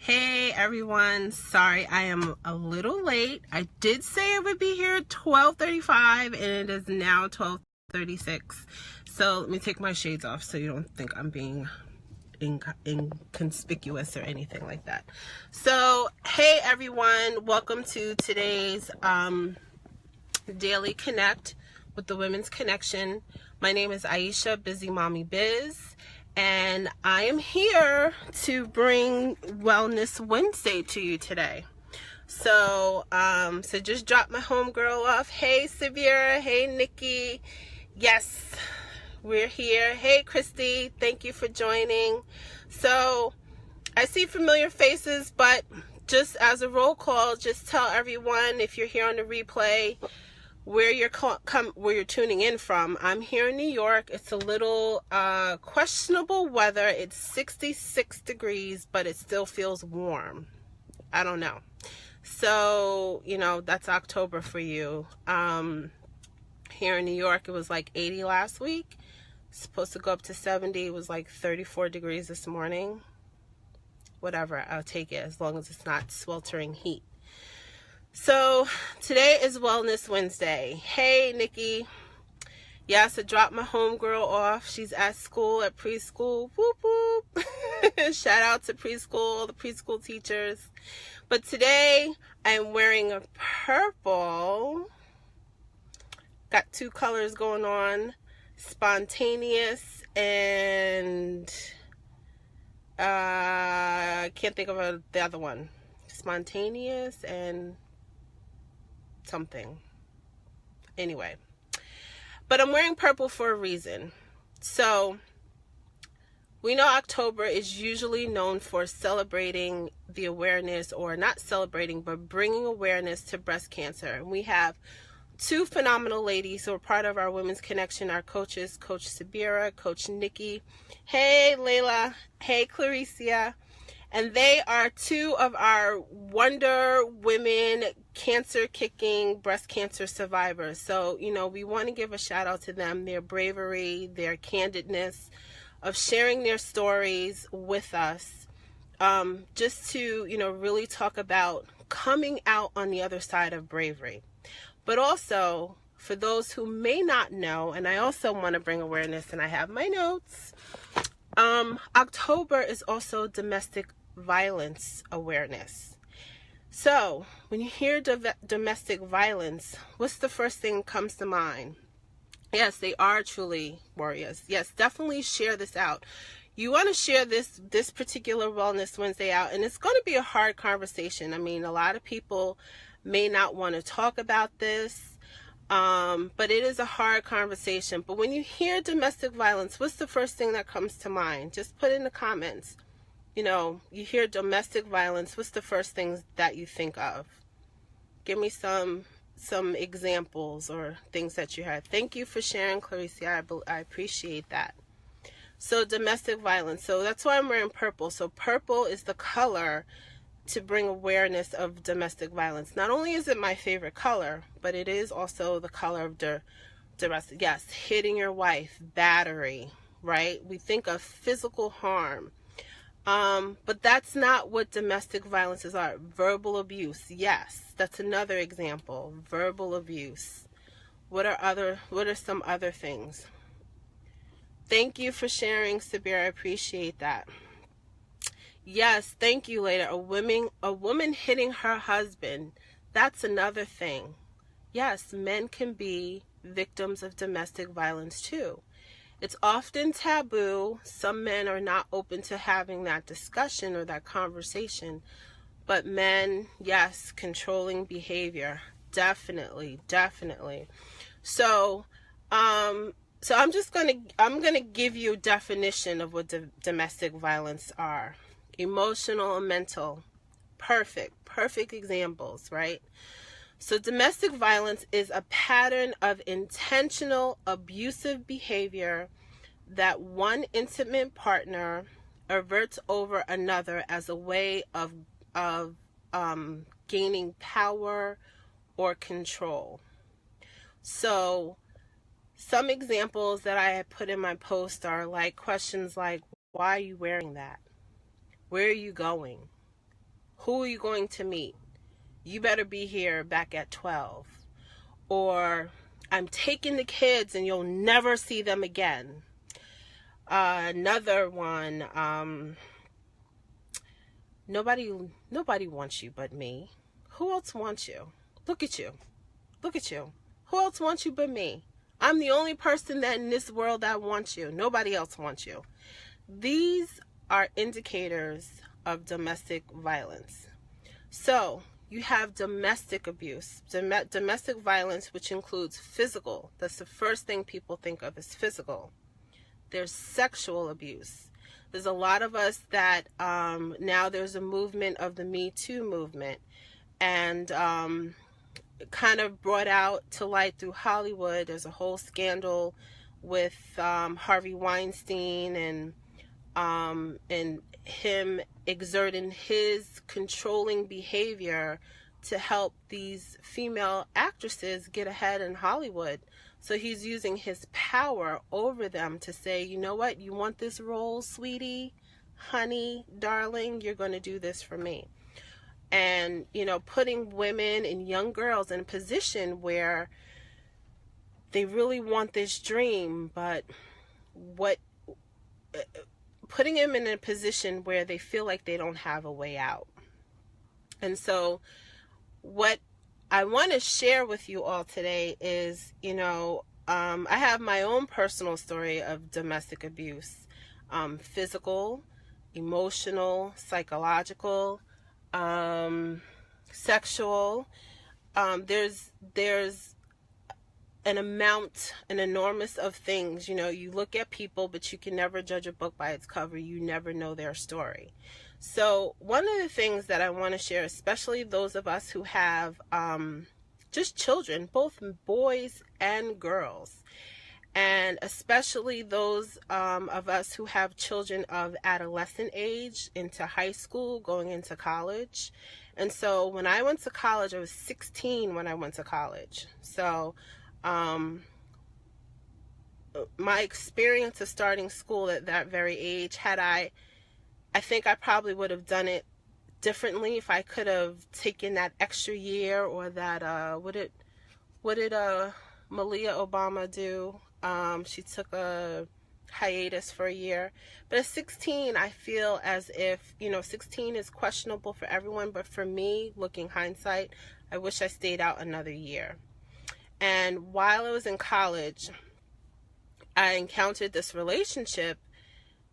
Hey everyone, sorry I am a little late. I did say I would be here at 12:35 and it is now 12:36. So let me take my shades off so you don't think I'm being inconspicuous or anything like that. So hey everyone, welcome to today's Daily Connect with the Women's Connection. My name is Aisha, Busy Mommy Biz. And I am here to bring Wellness Wednesday to you today. So just drop my homegirl off. Hey, Severa. Hey, Nikki. Yes, we're here. Hey, Christy. Thank you for joining. So I see familiar faces, but just as a roll call, just tell everyone if you're here on the replay where you're tuning in from. I'm here in New York. It's a little questionable weather. It's 66 degrees, but it still feels warm. I don't know. So, that's October for you. Here in New York, it was like 80 last week. It's supposed to go up to 70. It was like 34 degrees this morning. Whatever, I'll take it as long as it's not sweltering heat. So today is Wellness Wednesday. Hey, Nikki. Yes, I dropped my homegirl off. She's at school, at preschool. Whoop, whoop. Shout out to preschool, the preschool teachers. But today I'm wearing a purple. Got two colors going on. Spontaneous and I can't think of the other one. Spontaneous and something. Anyway, but I'm wearing purple for a reason. So we know October is usually known for celebrating the awareness, or not celebrating, but bringing awareness to breast cancer. And we have two phenomenal ladies who are part of our Women's Connection, our coaches, Coach Sabira, Coach Nikki. Hey, Layla. Hey, Claricia. And they are two of our Wonder Women cancer-kicking breast cancer survivors. So, we want to give a shout out to them, their bravery, their candidness of sharing their stories with us. Just to, really talk about coming out on the other side of bravery. But also, for those who may not know, and I also want to bring awareness, and I have my notes, October is also Domestic Violence Awareness. So when you hear domestic violence, what's the first thing that comes to mind? Yes, they are truly warriors. Yes, definitely share this out. You want to share this particular Wellness Wednesday out, and it's going to be a hard conversation. I mean, a lot of people may not want to talk about this, but it is a hard conversation. But when you hear domestic violence, what's the first thing that comes to mind? Just put in the comments. You hear domestic violence, what's the first things that you think of? Give me some examples or things that you had. Thank you for sharing, Claricia. I appreciate that. So domestic violence. So that's why I'm wearing purple. So purple is the color to bring awareness of domestic violence. Not only is it my favorite color, but it is also the color of domestic. Yes, hitting your wife, battery, right? We think of physical harm. But that's not what domestic violence is. Verbal abuse. Yes, that's another example. Verbal abuse. What are some other things? Thank you for sharing, Sabir. I appreciate that. Yes, thank you, later. A woman hitting her husband. That's another thing. Yes, men can be victims of domestic violence too. It's often taboo. Some men are not open to having that discussion or that conversation. But men, yes, controlling behavior. Definitely. So, I'm gonna give you a definition of what domestic violence are. Emotional and mental. Perfect examples, right? So domestic violence is a pattern of intentional abusive behavior that one intimate partner averts over another as a way of gaining power or control. So some examples that I had put in my post are like questions like, why are you wearing that? Where are you going? Who are you going to meet? You better be here back at 12. Or, I'm taking the kids and you'll never see them again. Another one, nobody wants you but me. Who else wants you? Look at you. Look at you. Who else wants you but me? I'm the only person that in this world that wants you. Nobody else wants you. These are indicators of domestic violence. So, you have domestic abuse, domestic violence, which includes physical. That's the first thing people think of is physical. There's sexual abuse. There's a lot of us that now there's a movement of the MeToo movement, and kind of brought out to light through Hollywood. There's a whole scandal with Harvey Weinstein and him exerting his controlling behavior to help these female actresses get ahead in Hollywood. So he's using his power over them to say, you know what, you want this role, sweetie, honey, darling, you're going to do this for me. And, putting women and young girls in a position where they really want this dream, but putting them in a position where they feel like they don't have a way out. And so what I want to share with you all today is, I have my own personal story of domestic abuse, physical, emotional, psychological, sexual. There's an enormous of things. You look at people, but you can never judge a book by its cover. You never know their story. So one of the things that I want to share, especially those of us who have just children, both boys and girls, and especially those of us who have children of adolescent age into high school, going into college. And so when I went to college, I was 16 when I went to college. So my experience of starting school at that very age, I think I probably would have done it differently if I could have taken that extra year, or that what did Malia Obama do? She took a hiatus for a year. But at 16, I feel as if, 16 is questionable for everyone, but for me, looking hindsight, I wish I stayed out another year. And while I was in college, I encountered this relationship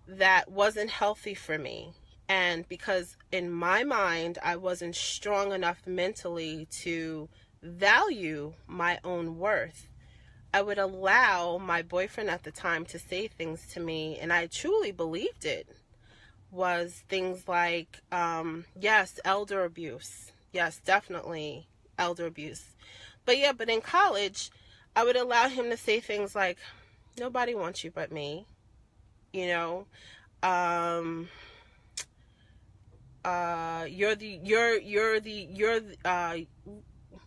that wasn't healthy for me. And because in my mind, I wasn't strong enough mentally to value my own worth, I would allow my boyfriend at the time to say things to me, and I truly believed it was things like, yes, elder abuse. Yes, definitely elder abuse. But in college, I would allow him to say things like, nobody wants you but me. You're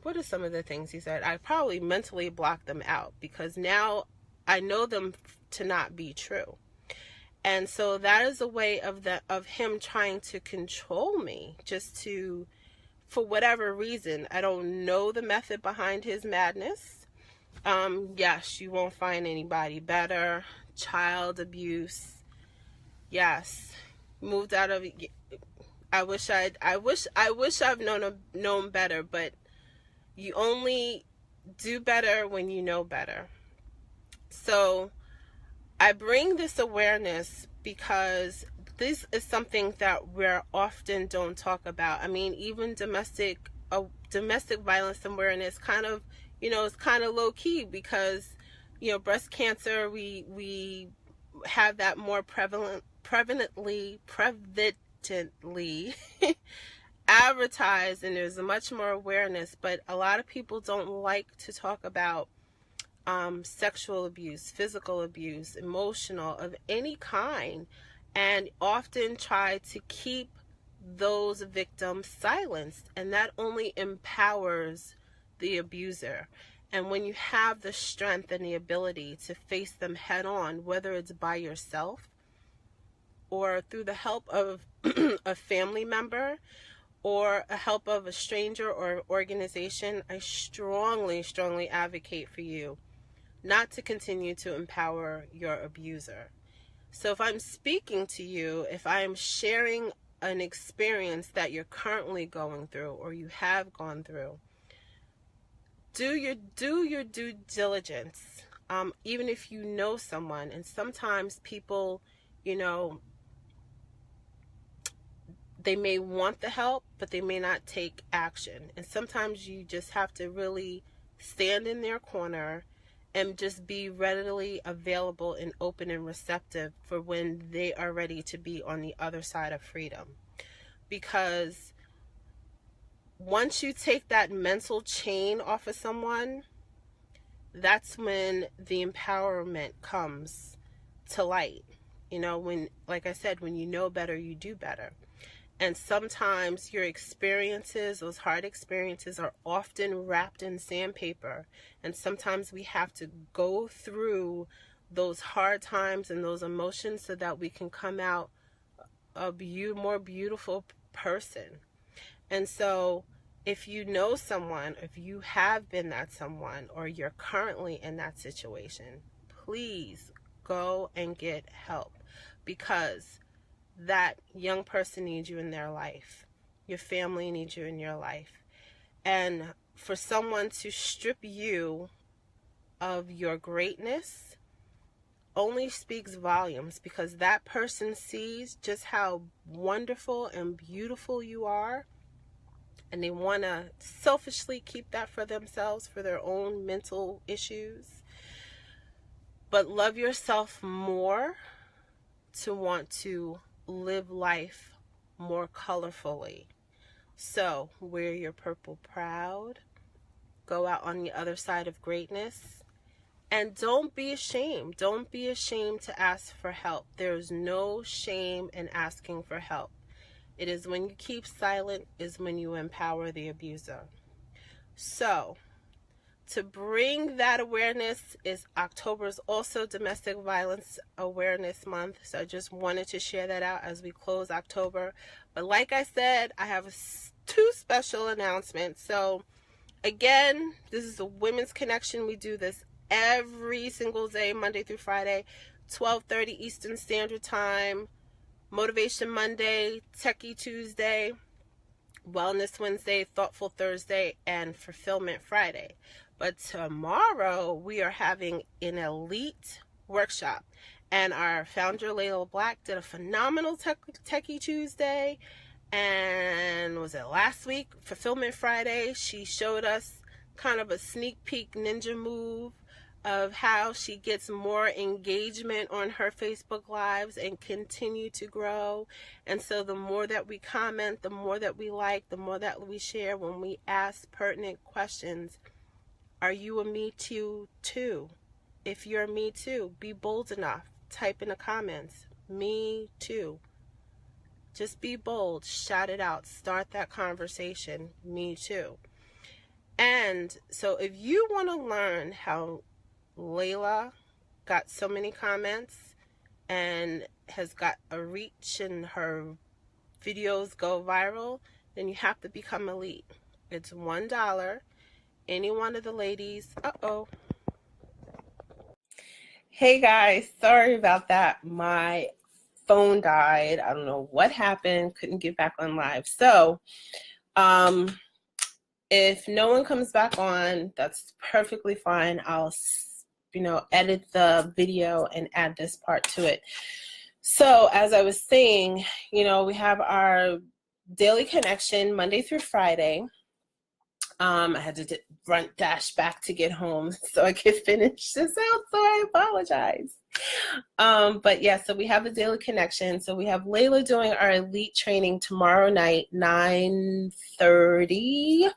what are some of the things he said? I probably mentally blocked them out because now I know them to not be true. And so that is a way of him trying to control me, for whatever reason. I don't know the method behind his madness. Yes, you won't find anybody better. Child abuse. Yes. Moved out of it. I wish I've known better, but you only do better when you know better. So I bring this awareness because this is something that we're often don't talk about. I mean, even domestic violence awareness kind of, it's kind of low key because, breast cancer, we have that more prevalently advertised, and there's much more awareness, but a lot of people don't like to talk about sexual abuse, physical abuse, emotional, of any kind, and often try to keep those victims silenced, and that only empowers the abuser. And when you have the strength and the ability to face them head on, whether it's by yourself or through the help of a family member, or a help of a stranger or organization, I strongly, strongly advocate for you not to continue to empower your abuser. So if I'm speaking to you, if I'm sharing an experience that you're currently going through or you have gone through, do your due diligence. Even if you know someone, and sometimes people, you know, they may want the help, but they may not take action. And sometimes you just have to really stand in their corner and just be readily available and open and receptive for when they are ready to be on the other side of freedom. Because once you take that mental chain off of someone, that's when the empowerment comes to light. You know, when, like I said, when you know better, you do better. And sometimes your experiences, those hard experiences, are often wrapped in sandpaper. And sometimes we have to go through those hard times and those emotions so that we can come out a more beautiful person. And so if you know someone, if you have been that someone, or you're currently in that situation, please go and get help, because that young person needs you in their life. Your family needs you in your life. And for someone to strip you of your greatness only speaks volumes, because that person sees just how wonderful and beautiful you are, and they want to selfishly keep that for themselves, for their own mental issues. But love yourself more to want to live life more colorfully. So wear your purple proud, go out on the other side of greatness, and don't be ashamed. Don't be ashamed to ask for help. There's no shame in asking for help. It is when you keep silent is when you empower the abuser. So to bring that awareness, is October's also Domestic Violence Awareness Month. So I just wanted to share that out as we close October. But like I said, I have two special announcements. So again, this is a Women's Connection. We do this every single day, Monday through Friday, 12:30 Eastern Standard Time. Motivation Monday, Techie Tuesday, Wellness Wednesday, Thoughtful Thursday, and Fulfillment Friday. But tomorrow we are having an elite workshop, and our founder Layla Black did a phenomenal Techie Tuesday, and was it last week, Fulfillment Friday? She showed us kind of a sneak peek ninja move of how she gets more engagement on her Facebook Lives and continue to grow. And so the more that we comment, the more that we like, the more that we share, when we ask pertinent questions, are you a Me Too too? If you're a Me Too, be bold enough. Type in the comments, Me Too. Just be bold, shout it out, start that conversation, Me Too. And so if you want to learn how Layla got so many comments and has got a reach and her videos go viral, then you have to become elite. It's $1. Any one of the ladies. Hey guys, sorry about that. My phone died. I don't know what happened. Couldn't get back on live. So, if no one comes back on, that's perfectly fine. I'll edit the video and add this part to it. So as I was saying, we have our daily connection Monday through Friday. I had to dash back to get home so I could finish this out, so I apologize. But yeah, so we have a daily connection. So we have Layla doing our elite training tomorrow night, 9:30.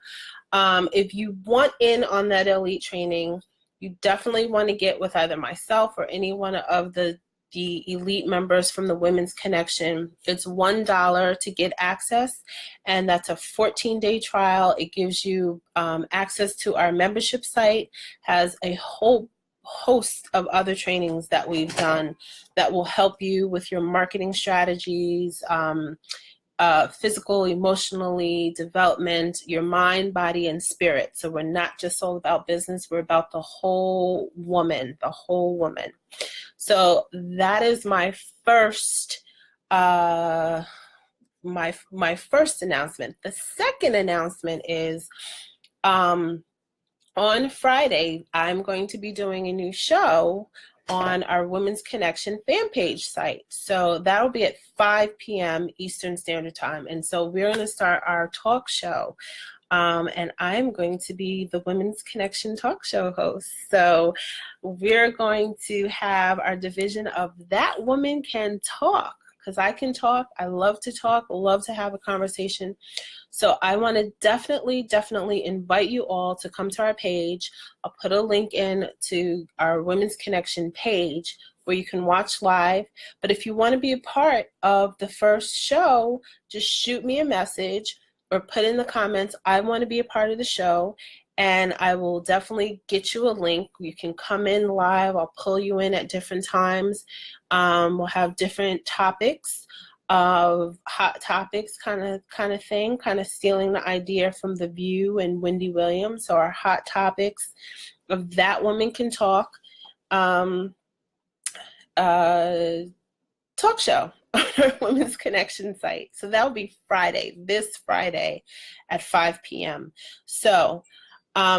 If you want in on that elite training, you definitely want to get with either myself or any one of the elite members from the Women's Connection. It's $1 to get access, and that's a 14-day trial. It gives you access to our membership site, has a whole host of other trainings that we've done that will help you with your marketing strategies, physical, emotionally, development, your mind, body, and spirit. So we're not just all about business, we're about the whole woman, the whole woman. So that is my first my first announcement. The second announcement is on Friday, I'm going to be doing a new show on our Women's Connection fan page site. So that'll be at 5 p.m. Eastern Standard Time. And so we're going to start our talk show. And I'm going to be the Women's Connection talk show host. So we're going to have our division of That Woman Can Talk, because I can talk. I love to talk, love to have a conversation. So I want to definitely invite you all to come to our page. I'll put a link in to our Women's Connection page where you can watch live. But if you want to be a part of the first show, just shoot me a message or put in the comments, I want to be a part of the show, and I will definitely get you a link. You can come in live. I'll pull you in at different times. We'll have different topics of hot topics kind of thing, kind of stealing the idea from The View and Wendy Williams. So our hot topics of That Woman Can Talk talk show on our Women's Connection site. So that'll be this Friday at 5 p.m. So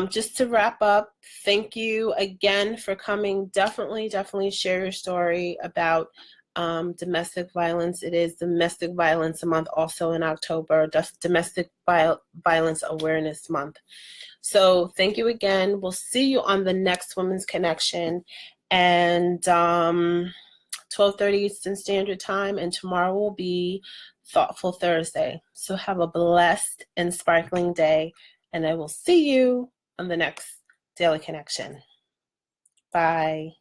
just to wrap up, thank you again for coming. Definitely share your story about domestic violence. It is Domestic Violence Month also in October, Domestic Violence Awareness Month. So thank you again. We'll see you on the next Women's Connection, and 12:30 Eastern Standard Time, and tomorrow will be Thoughtful Thursday. So have a blessed and sparkling day, and I will see you on the next Daily Connection. Bye.